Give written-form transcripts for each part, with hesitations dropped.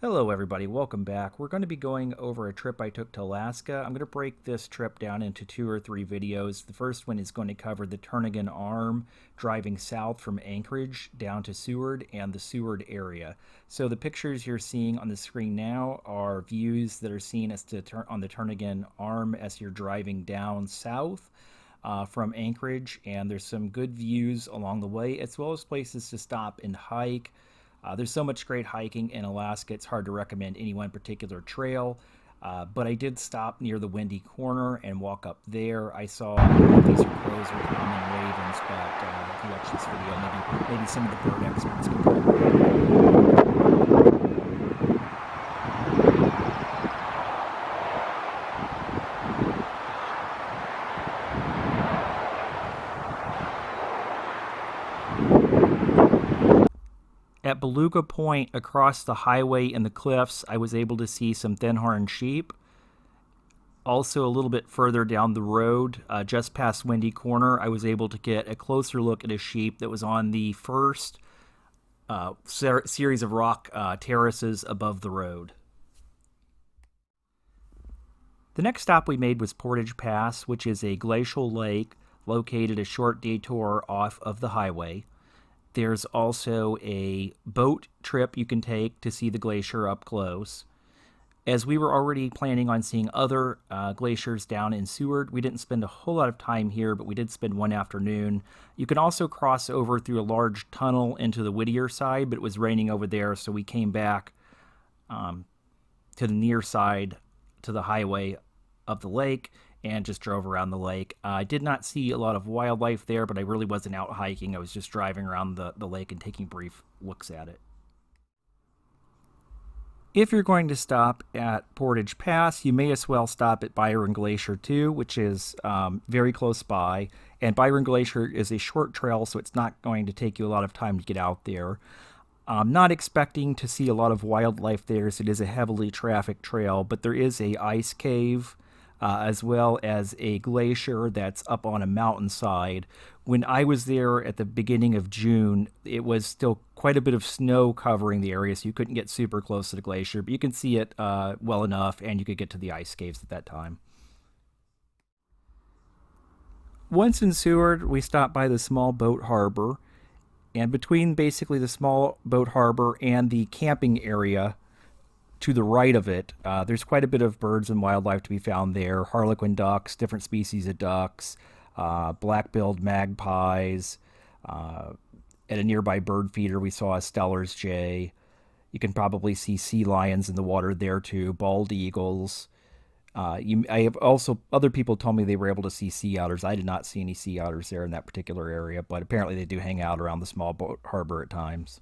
Hello everybody, welcome back. We're going to be going over a trip I took to Alaska. I'm going to break this trip down into 2 or 3 videos. The first one is going to cover the Turnagain Arm, driving south from Anchorage down to Seward and the Seward area. So the pictures you're seeing on the screen now are views that are seen on the Turnagain Arm as you're driving down south from Anchorage, and there's some good views along the way as well as places to stop and hike. There's so much great hiking in Alaska, it's hard to recommend any one particular trail. But I did stop near the Windy Corner and walk up there. I saw, I don't know if these are crows or common ravens, but if you watch this video, maybe some of the bird experts can At Beluga Point, across the highway and the cliffs, I was able to see some thin-horned sheep. Also, a little bit further down the road, just past Windy Corner, I was able to get a closer look at a sheep that was on the first series of rock terraces above the road. The next stop we made was Portage Pass, which is a glacial lake located a short detour off of the highway. There's also a boat trip you can take to see the glacier up close. As we were already planning on seeing other glaciers down in Seward, we didn't spend a whole lot of time here, but we did spend one afternoon. You can also cross over through a large tunnel into the Whittier side, but it was raining over there, so we came back to the near side to the highway of the lake and just drove around the lake. I did not see a lot of wildlife there, but I really wasn't out hiking. I was just driving around the lake and taking brief looks at it. If you're going to stop at Portage Pass, you may as well stop at Byron Glacier too, which is very close by. And Byron Glacier is a short trail, so it's not going to take you a lot of time to get out there. I'm not expecting to see a lot of wildlife there, as it is a heavily trafficked trail, but there is a ice cave as well as a glacier that's up on a mountainside. When I was there at the beginning of June, it was still quite a bit of snow covering the area, so you couldn't get super close to the glacier, but you can see it well enough, and you could get to the ice caves at that time. Once in Seward, we stopped by the small boat harbor, and between basically the small boat harbor and the camping area to the right of it, there's quite a bit of birds and wildlife to be found there. Harlequin ducks, different species of ducks, black-billed magpies. At a nearby bird feeder, we saw a Steller's jay. You can probably see sea lions in the water there too, bald eagles. I have also, other people told me they were able to see sea otters. I did not see any sea otters there in that particular area, but apparently they do hang out around the small boat harbor at times.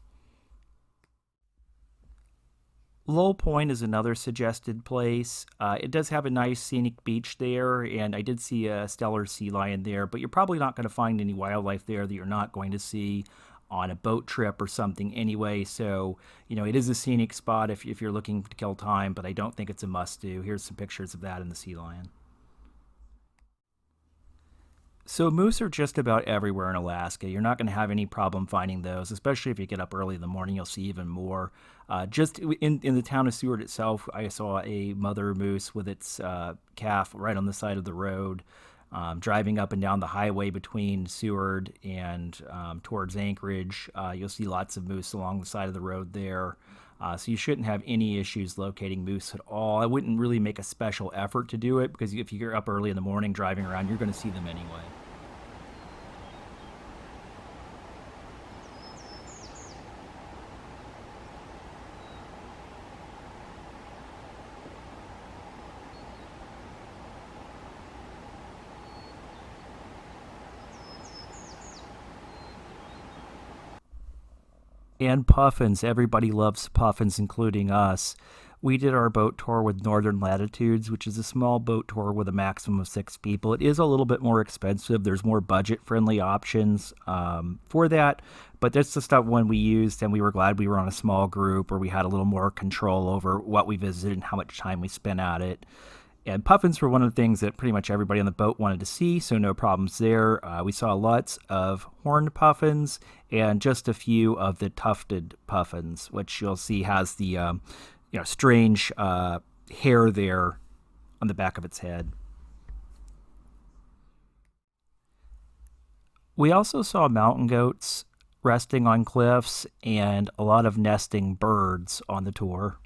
Lowell Point is another suggested place. It does have a nice scenic beach there, and I did see a stellar sea lion there, but you're probably not going to find any wildlife there that you're not going to see on a boat trip or something anyway. So, it is a scenic spot if you're looking to kill time, but I don't think it's a must-do. Here's some pictures of that in the sea lion. So moose are just about everywhere in Alaska. You're not going to have any problem finding those, especially if you get up early in the morning. You'll see even more. Just in the town of Seward itself, I saw a mother moose with its calf right on the side of the road, driving up and down the highway between Seward and towards Anchorage. You'll see lots of moose along the side of the road there. So you shouldn't have any issues locating moose at all. I wouldn't really make a special effort to do it, because if you're up early in the morning driving around, you're going to see them anyway. And puffins. Everybody loves puffins, including us. We did our boat tour with Northern Latitudes, which is a small boat tour with a maximum of 6 people. It is a little bit more expensive. There's more budget-friendly options for that, but that's the stuff one we used, and we were glad we were on a small group where we had a little more control over what we visited and how much time we spent at it. And puffins were one of the things that pretty much everybody on the boat wanted to see, so no problems there. We saw lots of horned puffins and just a few of the tufted puffins, which you'll see has the strange hair there on the back of its head. We also saw mountain goats resting on cliffs and a lot of nesting birds on the tour.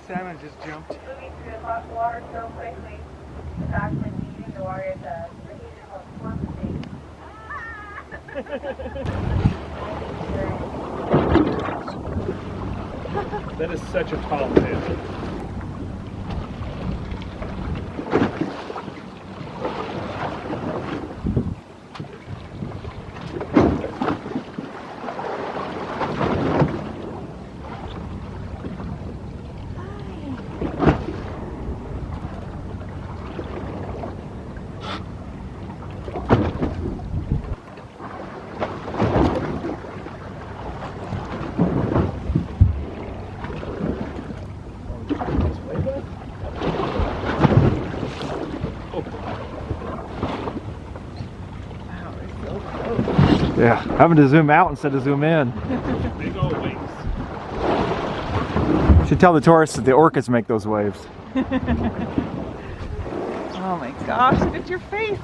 Salmon just jumped. Moving through the hot water so quickly, it's actually leaving the water at the That is such a tall fish. Yeah, having to zoom out instead of zoom in. Big old waves. Should tell the tourists that the orcas make those waves. Oh my gosh, look at your face.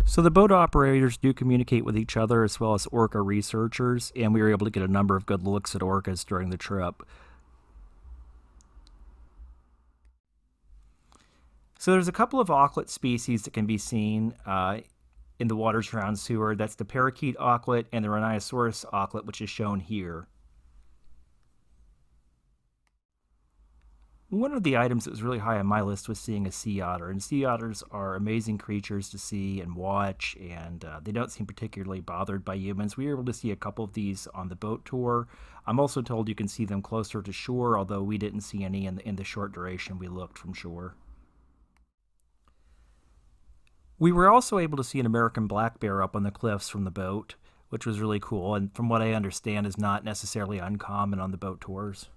So the boat operators do communicate with each other as well as orca researchers, and we were able to get a number of good looks at orcas during the trip. So there's a couple of auklet species that can be seen in the waters around Seward. That's the Parakeet auklet and the Rhinoceros auklet, which is shown here. One of the items that was really high on my list was seeing a sea otter, and sea otters are amazing creatures to see and watch, and they don't seem particularly bothered by humans. We were able to see a couple of these on the boat tour. I'm also told you can see them closer to shore, although we didn't see any in the short duration we looked from shore. We were also able to see an American black bear up on the cliffs from the boat, which was really cool, and from what I understand is not necessarily uncommon on the boat tours.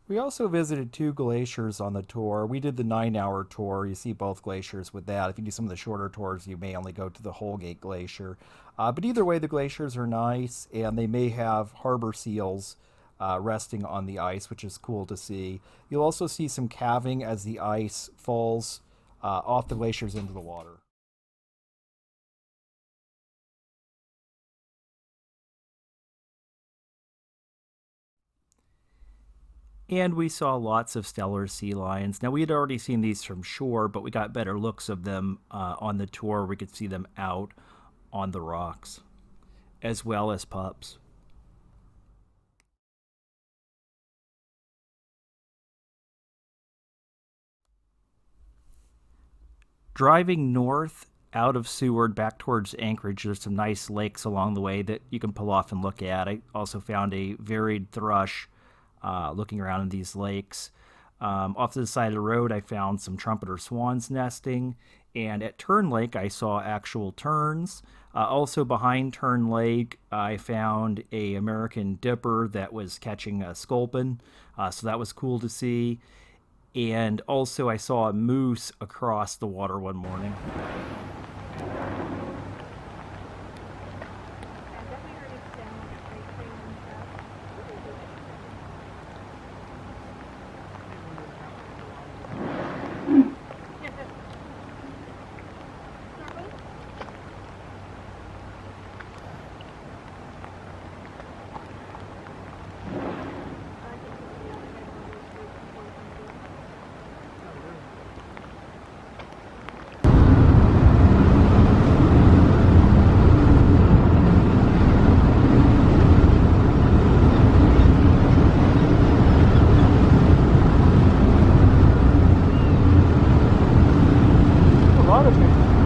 We also visited 2 glaciers on the tour. We did the 9-hour tour. You see both glaciers with that. If you do some of the shorter tours, you may only go to the Holgate Glacier. But either way, the glaciers are nice, and they may have harbor seals resting on the ice, which is cool to see. You'll also see some calving as the ice falls off the glaciers into the water. And we saw lots of stellar sea lions. Now, we had already seen these from shore, but we got better looks of them on the tour. We could see them out on the rocks, as well as pups. Driving north out of Seward back towards Anchorage, there's some nice lakes along the way that you can pull off and look at. I also found a varied thrush looking around in these lakes. Off to the side of the road, I found some trumpeter swans nesting, and at Turn Lake, I saw actual terns. Also behind Turn Lake, I found a American dipper that was catching a sculpin, so that was cool to see. And also, I saw a moose across the water one morning. A lot of things.